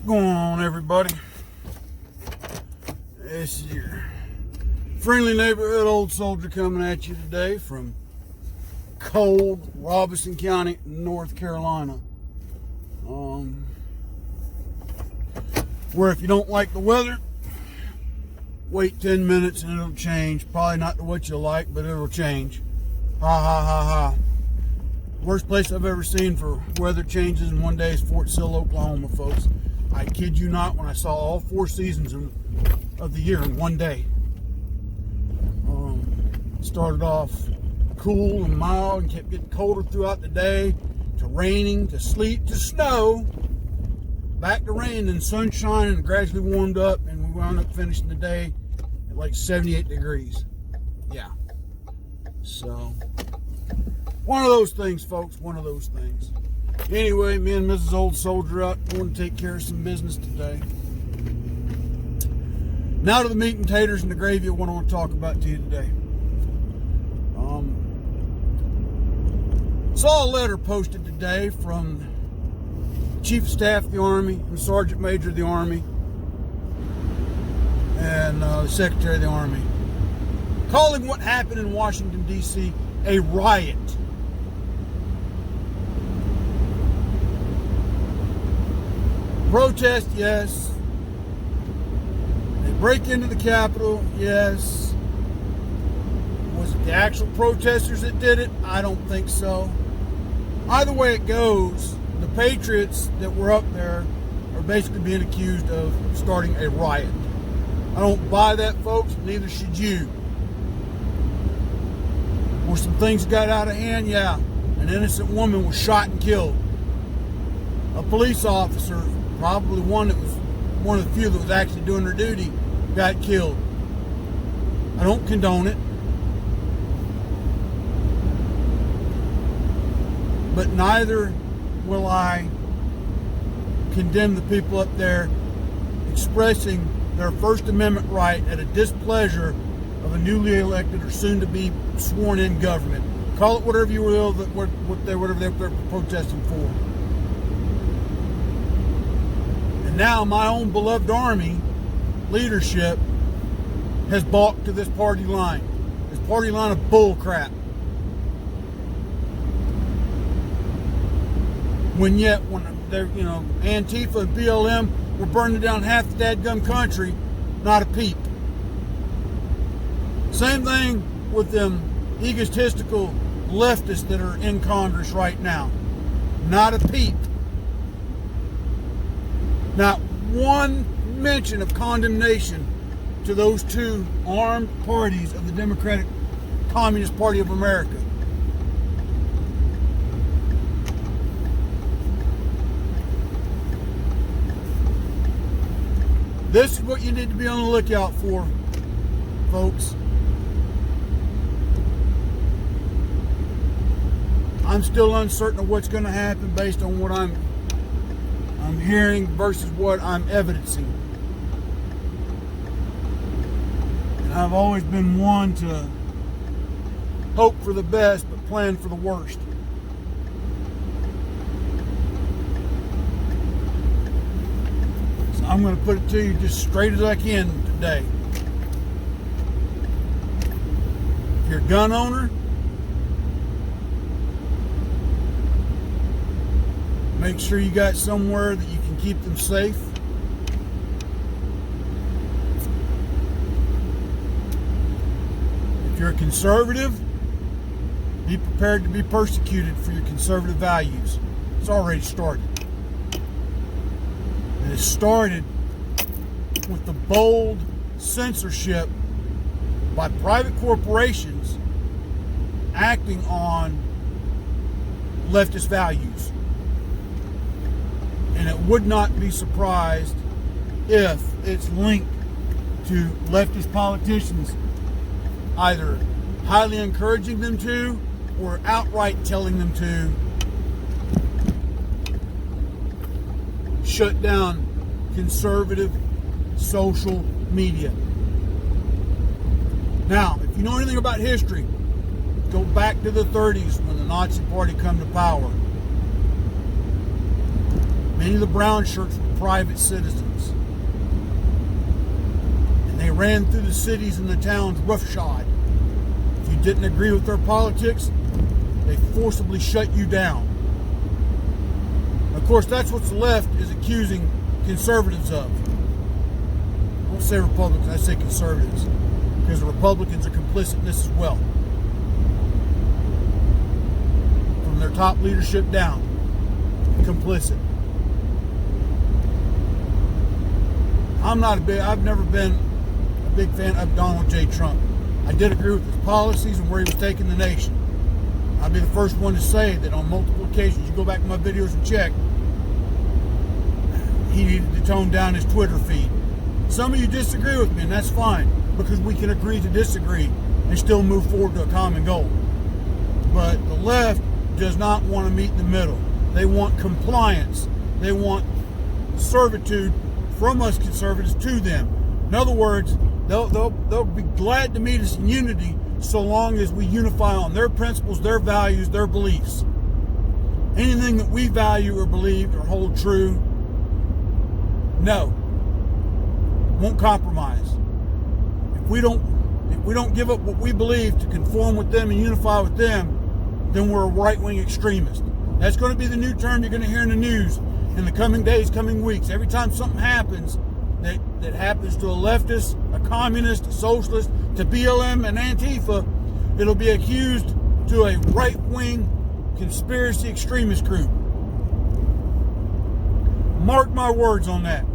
What's going on, everybody? This is your friendly neighborhood old soldier coming at you today from cold Robeson County, North Carolina. Where if you don't like the weather, wait 10 minutes and it'll change. Probably not to what you like, but it'll change. Ha ha ha ha. Worst place I've ever seen for weather changes in one day is Fort Sill, Oklahoma, folks. I kid you not, when I saw all 4 seasons of the year in one day. It started off cool and mild and kept getting colder throughout the day, to raining, to sleet, to snow, back to rain and sunshine, and gradually warmed up, and we wound up finishing the day at like 78 degrees. Yeah. So, one of those things, folks, one of those things. Anyway, me and Mrs. Old Soldier out going to take care of some business today. Now to the meat and taters and the gravy of what I want to talk about to you today. Saw a letter posted today from Chief of Staff of the Army and Sergeant Major of the Army and the Secretary of the Army, calling what happened in Washington, D.C. a riot. Protest, yes. They break into the Capitol, yes. Was it the actual protesters that did it? I don't think so. Either way it goes, the patriots that were up there are basically being accused of starting a riot. I don't buy that, folks. Neither should you. Were some things got out of hand? Yeah. An innocent woman was shot and killed. A police officer, probably one of the few that was actually doing their duty, got killed. I don't condone it. But neither will I condemn the people up there expressing their First Amendment right at a displeasure of a newly elected or soon to be sworn in government. Call it whatever you will, whatever they're protesting for. And now my own beloved Army leadership has balked to this party line. This party line of bull crap. When they're, Antifa and BLM were burning down half the dadgum country, not a peep. Same thing with them egotistical leftists that are in Congress right now. Not a peep. Not one mention of condemnation to those two armed parties of the Democratic Communist Party of America. This is what you need to be on the lookout for, folks. I'm still uncertain of what's going to happen based on what I'm hearing versus what I'm evidencing. And I've always been one to hope for the best but plan for the worst. So I'm going to put it to you just straight as I can today. If you're a gun owner, make sure you got somewhere that you can keep them safe. If you're a conservative, be prepared to be persecuted for your conservative values. It's already started. And it started with the bold censorship by private corporations acting on leftist values. And it would not be surprised if it's linked to leftist politicians either highly encouraging them to or outright telling them to shut down conservative social media. Now, if you know anything about history, go back to the 30s when the Nazi Party come to power. Many of the brown shirts were private citizens. And they ran through the cities and the towns roughshod. If you didn't agree with their politics, they forcibly shut you down. Of course, that's what the left is accusing conservatives of. I don't say Republicans, I say conservatives, because the Republicans are complicit in this as well. From their top leadership down, complicit. I've never been a big fan of Donald J. Trump. I did agree with his policies and where he was taking the nation. I'll be the first one to say that on multiple occasions, you go back to my videos and check, he needed to tone down his Twitter feed. Some of you disagree with me, and that's fine, because we can agree to disagree and still move forward to a common goal. But the left does not want to meet in the middle. They want compliance. They want servitude from us conservatives to them. In other words, they'll be glad to meet us in unity so long as we unify on their principles, their values, their beliefs. Anything that we value or believe or hold true, no. Won't compromise. If we don't give up what we believe to conform with them and unify with them, then we're a right-wing extremist. That's going to be the new term you're going to hear in the news in the coming days, coming weeks. Every time something happens that happens to a leftist, a communist, a socialist, to BLM and Antifa, it'll be accused to a right-wing conspiracy extremist group. Mark my words on that.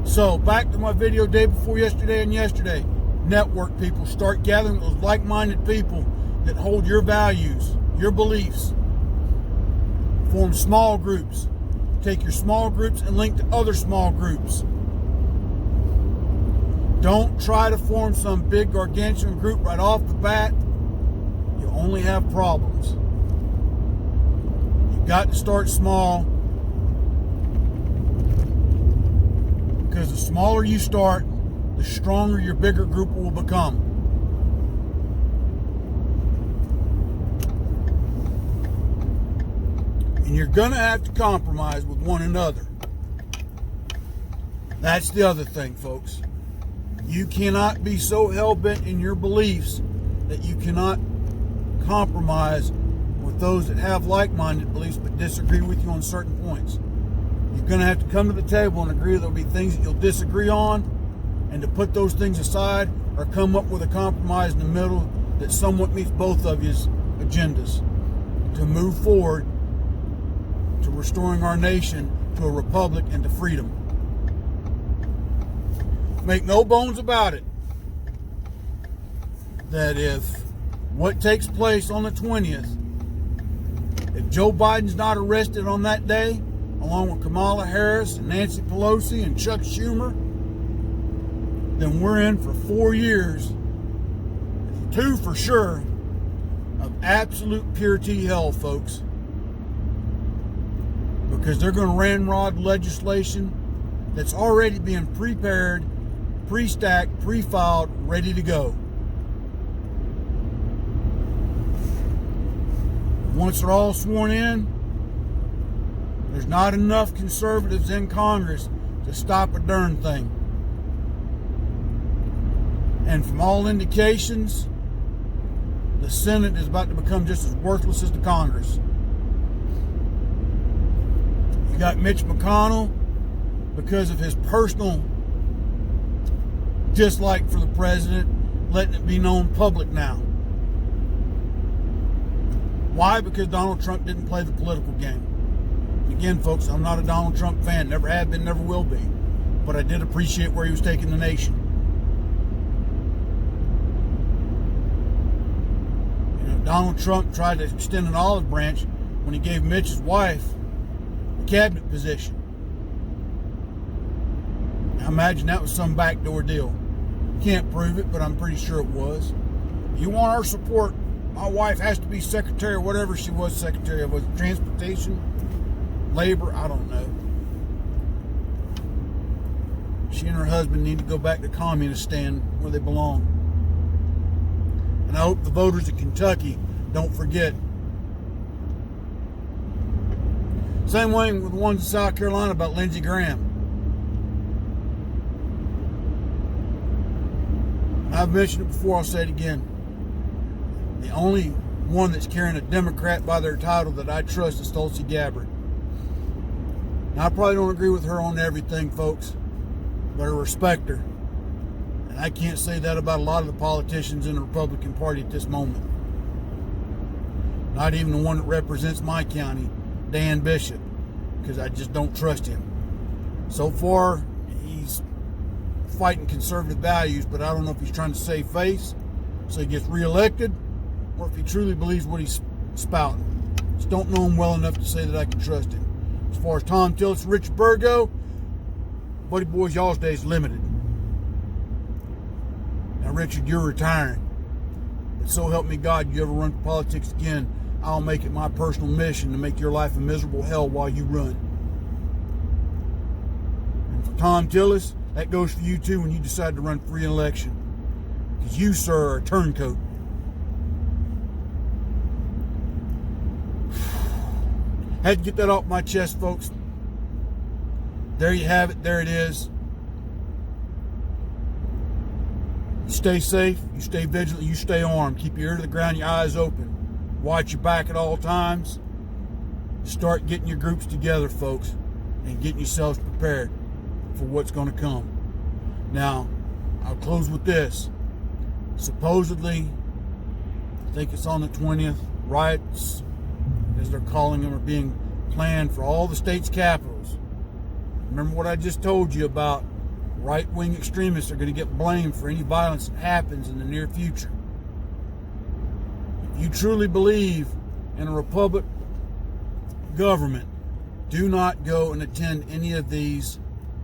So, back to my video day before yesterday and yesterday. Network people. Start gathering those like-minded people that hold your values, your beliefs. Form small groups. Take your small groups and link to other small groups. Don't try to form some big gargantuan group right off the bat. You only have problems. You've got to start small, because the smaller you start, the stronger your bigger group will become. And you're going to have to compromise with one another. That's the other thing, folks. You cannot be so hell-bent in your beliefs that you cannot compromise with those that have like-minded beliefs but disagree with you on certain points. You're going to have to come to the table and agree there'll be things that you'll disagree on, and to put those things aside or come up with a compromise in the middle that somewhat meets both of your agendas to move forward to restoring our nation to a republic and to freedom. Make no bones about it that if what takes place on the 20th, if Joe Biden's not arrested on that day, along with Kamala Harris and Nancy Pelosi and Chuck Schumer, then we're in for 4 years, 2 for sure, of absolute pure T hell, folks. Because they're going to ramrod legislation that's already being prepared, pre-stacked, pre-filed, ready to go. Once they're all sworn in, there's not enough conservatives in Congress to stop a darn thing. And from all indications, the Senate is about to become just as worthless as the Congress. You got Mitch McConnell, because of his personal dislike for the president, letting it be known public now. Why? Because Donald Trump didn't play the political game. Again, folks, I'm not a Donald Trump fan. Never have been, never will be. But I did appreciate where he was taking the nation. Donald Trump tried to extend an olive branch when he gave Mitch's wife a cabinet position. I imagine that was some backdoor deal. Can't prove it, but I'm pretty sure it was. You want our support, my wife has to be secretary, or whatever she was secretary of. Was it transportation? Labor? I don't know. She and her husband need to go back to communist stand where they belong. And I hope the voters of Kentucky don't forget Same way with the ones in South Carolina about Lindsey Graham. I've mentioned it before, I'll say it again. The only one that's carrying a Democrat by their title that I trust is Tulsi Gabbard. Now, I probably don't agree with her on everything, folks, but I respect her. And I can't say that about a lot of the politicians in the Republican Party at this moment. Not even the one that represents my county, Dan Bishop, because I just don't trust him. So far, he's fighting conservative values, but I don't know if he's trying to save face so he gets reelected, or if he truly believes what he's spouting. Just don't know him well enough to say that I can trust him. As far as Tom Tillis and Richard Burr go, buddy boys, y'all's day's limited. Now, Richard, you're retiring. But so help me God, you ever run for politics again, I'll make it my personal mission to make your life a miserable hell while you run. And for Tom Tillis, that goes for you too when you decide to run for re-election. Because you, sir, are a turncoat. Had to get that off my chest, folks. There you have it. There it is. You stay safe. You stay vigilant. You stay armed. Keep your ear to the ground, your eyes open. Watch your back at all times. Start getting your groups together, folks, and getting yourselves prepared for what's going to come. Now, I'll close with this. Supposedly, I think it's on the 20th, riots, as they're calling them, are being planned for all the state's capitals. Remember what I just told you about right-wing extremists are going to get blamed for any violence that happens in the near future. If you truly believe in a republic government, do not go and attend any of these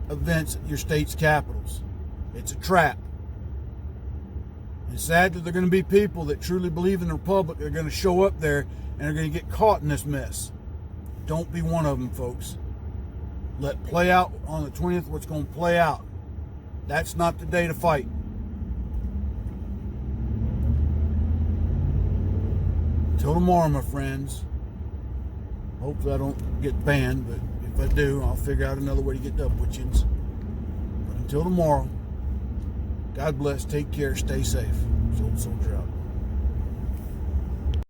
events at your state's capitals. It's a trap. It's sad that there are going to be people that truly believe in the republic that are going to show up there and are going to get caught in this mess. Don't be one of them, folks. Let play out on the 20th what's going to play out. That's not the day to fight. Till tomorrow, my friends. Hopefully I don't get banned, but if I do, I'll figure out another way to get up with you. But until tomorrow, God bless, take care, stay safe. Soul Soldier out.